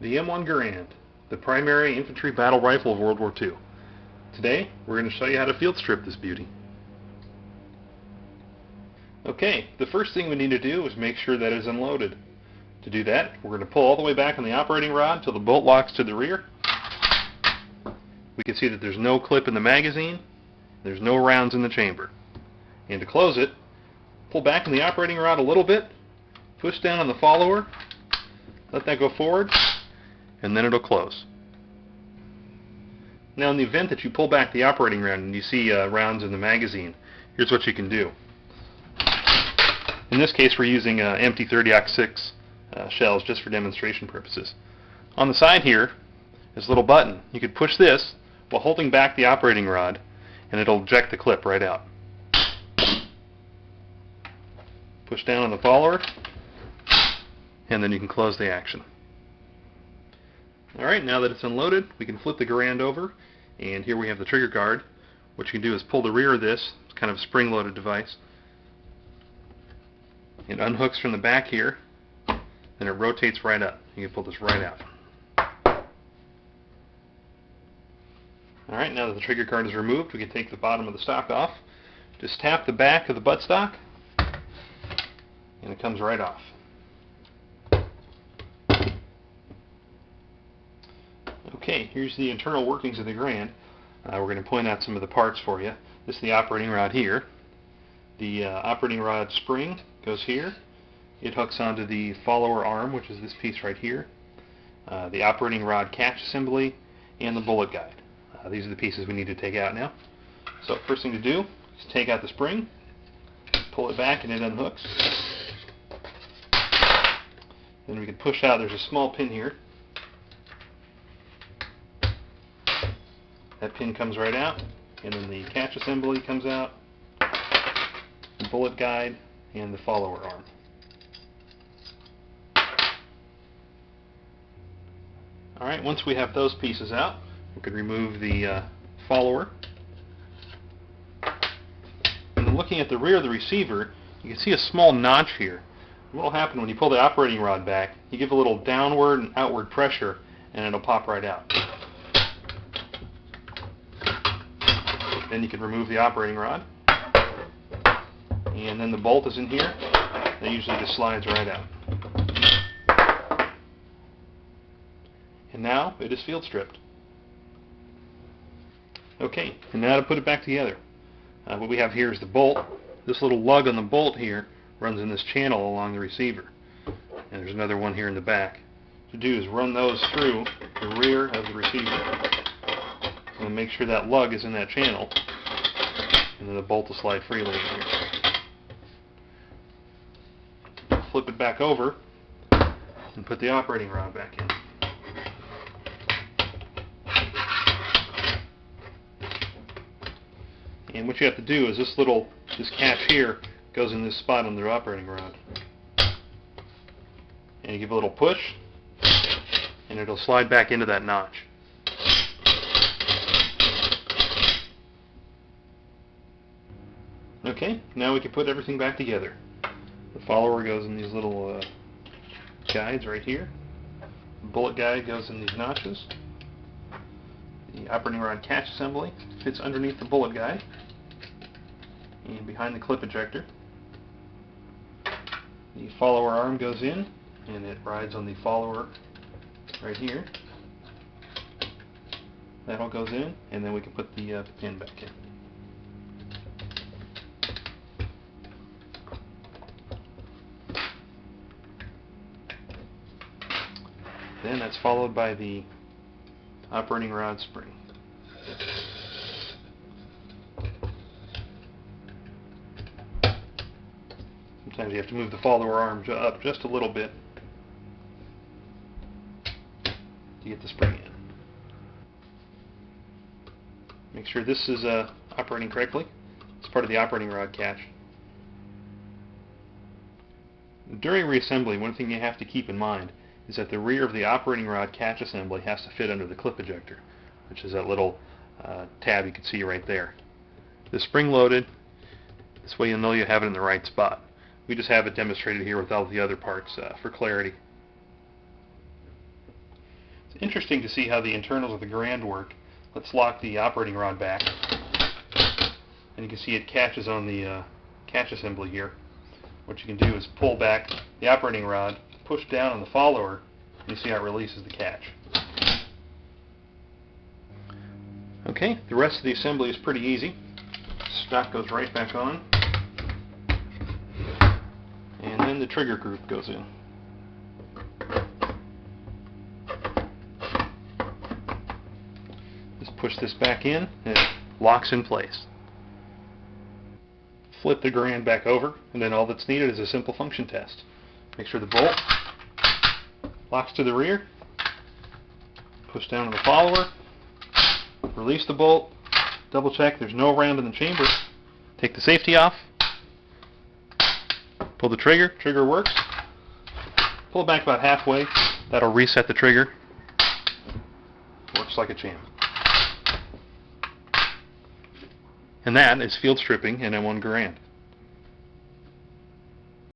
The M-1 Garand, the primary infantry battle rifle of World War II. Today, we're going to show you how to field strip this beauty. Okay, the first thing we need to do is make sure that it is unloaded. To do that, we're going to pull all the way back on the operating rod until the bolt locks to the rear. We can see that there's no clip in the magazine, there's no rounds in the chamber. And to close it, pull back on the operating rod a little bit, push down on the follower, let that go forward, and then it'll close. Now in the event that you pull back the operating rod and you see rounds in the magazine, here's what you can do. In this case we're using empty 30-06 shells just for demonstration purposes. On the side here is a little button. You could push this while holding back the operating rod and it'll eject the clip right out. Push down on the follower and then you can close the action. Alright, now that it's unloaded, we can flip the Garand over, and here we have the trigger guard. What you can do is pull the rear of this, it's kind of a spring-loaded device. It unhooks from the back here, then it rotates right up. You can pull this right out. Alright, now that the trigger guard is removed, we can take the bottom of the stock off. Just tap the back of the buttstock, and it comes right off. Okay, here's the internal workings of the Garand. We're going to point out some of the parts for you. This is the operating rod here. The operating rod spring goes here. It hooks onto the follower arm, which is this piece right here. The operating rod catch assembly and the bullet guide. These are the pieces we need to take out now. So first thing to do is take out the spring, pull it back and it unhooks. Then we can push out, there's a small pin here. That pin comes right out, and then the catch assembly comes out, the bullet guide, and the follower arm. Alright, once we have those pieces out, we can remove the follower. And then looking at the rear of the receiver, you can see a small notch here. What will happen when you pull the operating rod back, you give a little downward and outward pressure, and it'll pop right out. Then you can remove the operating rod, and then the bolt is in here. That usually just slides right out. And now it is field stripped. Okay, and now to put it back together. What we have here is the bolt. This little lug on the bolt here runs in this channel along the receiver. And there's another one here in the back. What to do is run those through the rear of the receiver. And make sure that lug is in that channel, and then the bolt will slide freely in here. Flip it back over and put the operating rod back in. And what you have to do is this catch here goes in this spot on the operating rod. And you give a little push and it'll slide back into that notch. Okay, now we can put everything back together. The follower goes in these little guides right here. The bullet guide goes in these notches. The operating rod catch assembly fits underneath the bullet guide and behind the clip ejector. The follower arm goes in and it rides on the follower right here. That all goes in, and then we can put the pin back in. Then that's followed by the operating rod spring. Sometimes you have to move the follower arm up just a little bit to get the spring in. Make sure this is operating correctly. It's part of the operating rod catch. During reassembly, one thing you have to keep in mind is that the rear of the operating rod catch assembly has to fit under the clip ejector, which is that little tab you can see right there. The spring loaded, this way you'll know you have it in the right spot. We just have it demonstrated here with all the other parts for clarity. It's interesting to see how the internals of the Garand work. Let's lock the operating rod back, and you can see it catches on the catch assembly here. What you can do is pull back the operating rod, push down on the follower, and you see how it releases the catch. Okay, the rest of the assembly is pretty easy. Stock goes right back on, and then the trigger group goes in. Just push this back in, and it locks in place. Flip the Garand back over, and then all that's needed is a simple function test. Make sure the bolt locks to the rear, push down on the follower, release the bolt, double check there's no round in the chamber, take the safety off, pull the trigger, trigger works, pull it back about halfway, that'll reset the trigger, works like a champ. And that is field stripping in M-1 Garand.